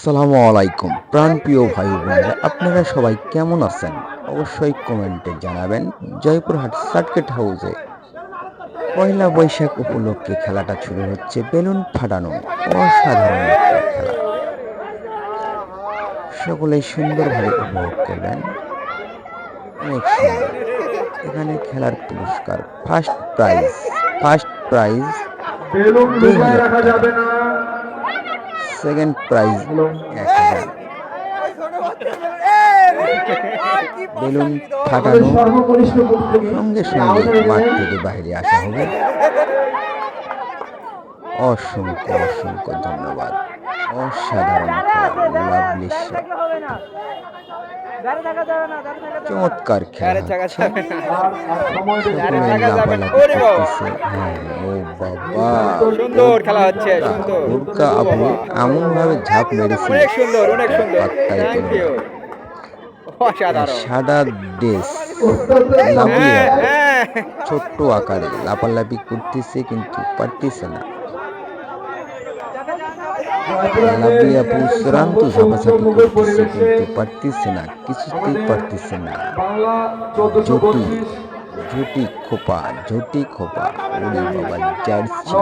আসসালামু আলাইকুম প্রাণপ্রিয় ভাই বোনেরা, আপনারা সবাই কেমন আছেন? অবশ্যই কমেন্টে জানাবেন। জয়পুরহাট সার্কিট হাউসে পয়লা বৈশাখ উপলক্ষে খেলাটা শুরু হচ্ছে। বেলুন ফাটানো অসাধারণ একটা খেলা, সকলেই সুন্দরভাবে উপভোগ করবেন। অনেক সুন্দর। এখানে খেলার পুরস্কার ফার্স্ট প্রাইজ বেলুন 2000 রাখা টাকা, যাবে না। Second prize 1000। বেলুন ফাটানো সঙ্গে সঙ্গে মাঠ থেকে বাইরে আসা হবে। অসংখ্য অসংখ্য ধন্যবাদ। অসাধারণ খেলা, লাভলি শট, চমৎকার খেলা হচ্ছে। সকলে লাফালাফি করতেছে। হ্যাঁ, ও বাবা, সুন্দর খেলা হচ্ছে, সুন্দর। হুড়কা আপু এমন ভাবে ঝাঁপ মেরেছিল, অনেক সুন্দর, অনেক সুন্দর। পাত্তাই থ্যাংক পেল ইউ। না। অসাধারণ। সাদা ড্রেস, লাভলি হ্যাঁ, আপু হ্যাঁ। ছোট্ট আকারে লাফালাফি করতেছে কিন্তু পারতেছে না। লাভলি আপু চূড়ান্ত ঝাপাঝাপি করতেছে কিন্তু পারতেছে না, কিছুতেই পারতেছে না। জুটি জুটি খোপা ওরে বাবা, জার্সি,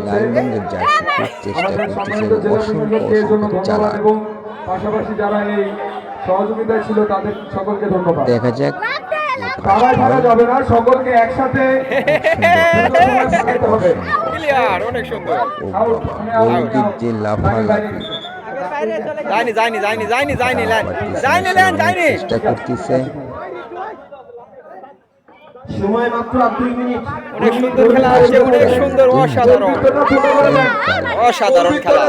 লাল রঙের জার্সি খুব চেষ্টা করতেছে, অসংখ্য অসংখ্য চালাক। পাশাপাশি যারা এই সহযোগিতায় ছিল তাদের সকলকে ধন্যবাদ। দেখা যাক সবাই ভাড়া যাবে না, সকলকে একসাথে ক্লিয়ার, অনেক সুন্দর। ও বাবা, গোলকির যে লাফালাফি, যায়নি। চেষ্টা করতেছে। সময় মাত্র 2 মিনিট। অনেক সুন্দর খেলা হচ্ছে, অনেক সুন্দর, অসাধারণ। অসাধারণ খেলা।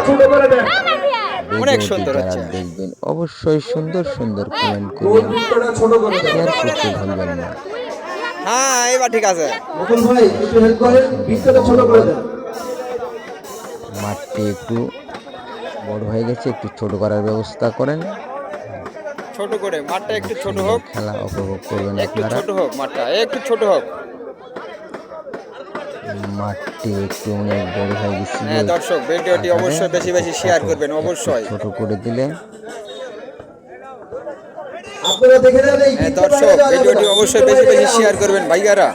অনেক সুন্দর যারা হচ্ছে। দেখবেন অবশ্যই সুন্দর সুন্দর কমেন্ট করবেন, শেয়ার করতে ভুলবেন না। হ্যাঁ, এবার ঠিক আছে। মুকুল ভাই একটু হেল্প করেন, বৃত্তটা ছোট করে দেন। মাঠটি একটু বড় হয়ে গেছে, একটু ছোট করার ব্যবস্থা করেন। ছোট করে মাঠটা একটু ছোট হোক, খেলা উপভোগ করবেন একটু আপনারা। ছোট হোক মাঠটা, একটু ছোট হোক। মাঠটি একটু অনেক বড় হয়ে গেছে। হ্যাঁ দর্শক, ভিডিওটি অবশ্যই বেশি বেশি শেয়ার করবেন, অবশ্যই। ছোট করে দিলে আপনারা দেখে নেন এই হ্যাঁ দর্শক, ভিডিওটি অবশ্যই বেশি বেশি শেয়ার করবেন ভাইয়ারা।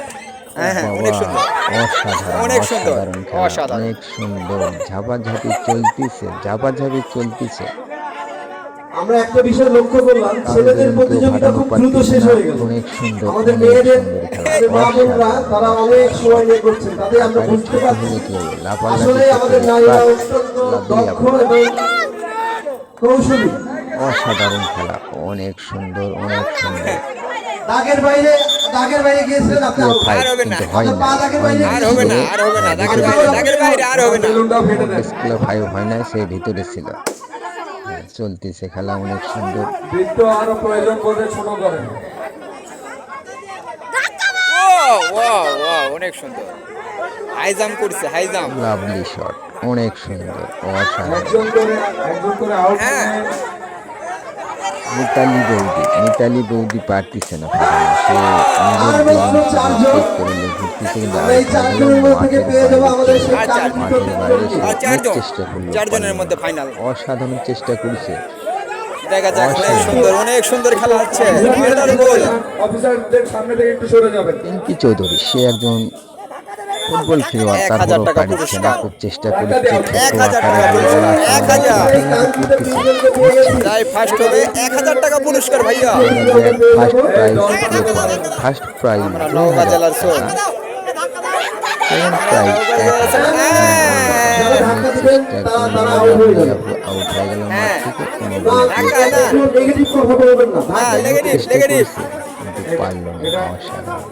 হ্যাঁ হ্যাঁ, অনেক সুন্দর, অসাধারণ অনেক সুন্দর, অসাধারণ খেলা, অসাধারণ। অনেক সুন্দর। ঝাপাঝাপি চলতেছে। আমরা একটা বিষয় লক্ষ্য করলাম, ছেলেদের প্রতিযোগিতা খুব দ্রুত শেষ হয়ে গেল। অনেক সুন্দর, আমাদের অনেক মেয়েদের সুন্দর খেলা, মা বোনরা তারা অনেক সময় নিয়ে করছেন, তাদের আমরা বুঝতে পারছি আসলে আমাদের নারীরা অত্যন্ত দক্ষ এবং কৌশলী। অসাধারণ খেলা, অনেক সুন্দর, অনেক সুন্দর। দাগের বাইরে গিয়েছিলেন আপনি। আর হবে না, হয় না, আর হবে না, আর হবে না, দাগের বাইরে আর হবে না। স্কুলে ফাইভ হয় না, সে ভিতরে ছিল। চলতেছে খেলা, অনেক সুন্দর। বৃত্ত আরো প্রয়োজন বোধে ছোট করেন। অনেক সুন্দর। হাই জাম্প করছে, হাই জাম্প। লাভলি শট, অনেক সুন্দর, অসাধারণ। একজন করে আউট। হ্যাঁ। মিতালি বৌদি পারতেছে না ফাটানো, সে নিজের গেম চেক করে ঘুরতেছে কিন্তু মাঠের বাইরে চেষ্টা করলো, চারজনের মধ্যে ফাইনাল। অসাধারণ চেষ্টা করেছে। দেখা যাক, অনেক সুন্দর, অনেক সুন্দর খেলা হচ্ছে। অফিসারদের সামনে থেকে একটু সরে যাবেন। পিঙ্কি চৌধুরী, সে একজন ফুটবল খেলোয়াড়, 1000 তারপরও টাকা পারছে না, পুরস্কার। খুব চেষ্টা করেছে। 1000 টাকা পুরস্কার, 1000। যাই ফার্স্ট হবে 1000 টাকা পুরস্কার ভাইয়া। ফার্স্ট প্রাইজ আমরা নওগাঁ জেলার শো। সেকেন্ড প্রাইজ আউট হয়ে গেল মাঠ থেকে, কোনো বল নেগেটিভ কথা বলবেন না। নেগেটিভ। কিন্তু পারল না। অসাধারণ।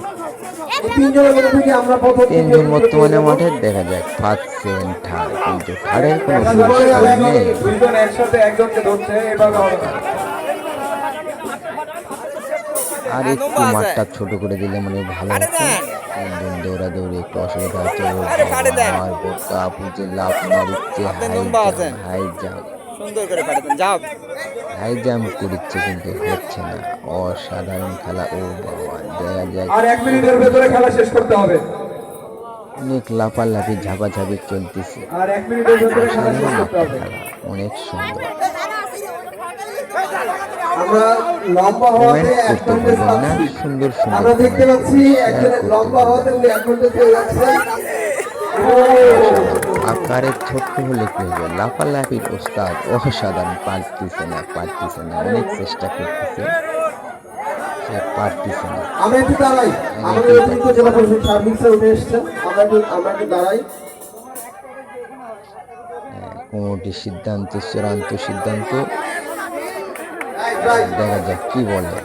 তিনজনের মধ্যে থেকে আমরা প্রথম তিনজন বর্তমানে মাঠে, দেখা যাক ফার্স্ট সেকেন্ড থার্ড, কিন্তু থার্ডের কোনো পুরস্কার নেই। দুইজন একসাথে একজনকে ধরছে, এভাবে হবে না। আর একটু মাঠটা ছোট করে দিলে মানে ভালো হতো। তিনজন দৌড়াদৌড়ি একটু অসুবিধা হচ্ছে। আমার বোকা পুজে লাভ মারিচ্ছে, সুন্দর করে ফাটে দেন, যাও। হাই জাম্প করছে কিন্তু হচ্ছে না। অসাধারণ খেলা। ও বাবা, দেখা যায় আর 1 মিনিটের ভেতরে খেলা শেষ করতে হবে। অনেক লাফালাফি ঝাপাঝাপি চলতেছে। আর 1 মিনিটের ভেতরে খেলা শেষ করতে হবে। অনেক সুন্দর। আমরা লম্বা হওয়াতে কমেন্ট করতে অ্যাডভান্টেজ ভুলবেন না, পাচ্ছি। সুন্দর সুন্দর আমরা দেখতে comment পাচ্ছি করবেন, share একজনের করতে লম্বা ভুলবেন হওয়াতে না। উনি অ্যাডভান্টেজ পেয়ে যাচ্ছেন। আকারে ছোট্ট হলে কি হবে, লাফালাফির ওস্তাদ অসাধারণ, পারতেছে না, অনেক চেষ্টা করতেছে, সে পারতেছে না। আমরা একটু দাঁড়াই, আমাদের অতিরিক্ত জেলা পরিষদ সার্ভিস স্যার উঠে এসেছেন, আমরা একটু দাঁড়াই। কমিটির সিদ্ধান্ত চূড়ান্ত সিদ্ধান্ত, রাইট, রাইট। দেখা যাক কি বলে।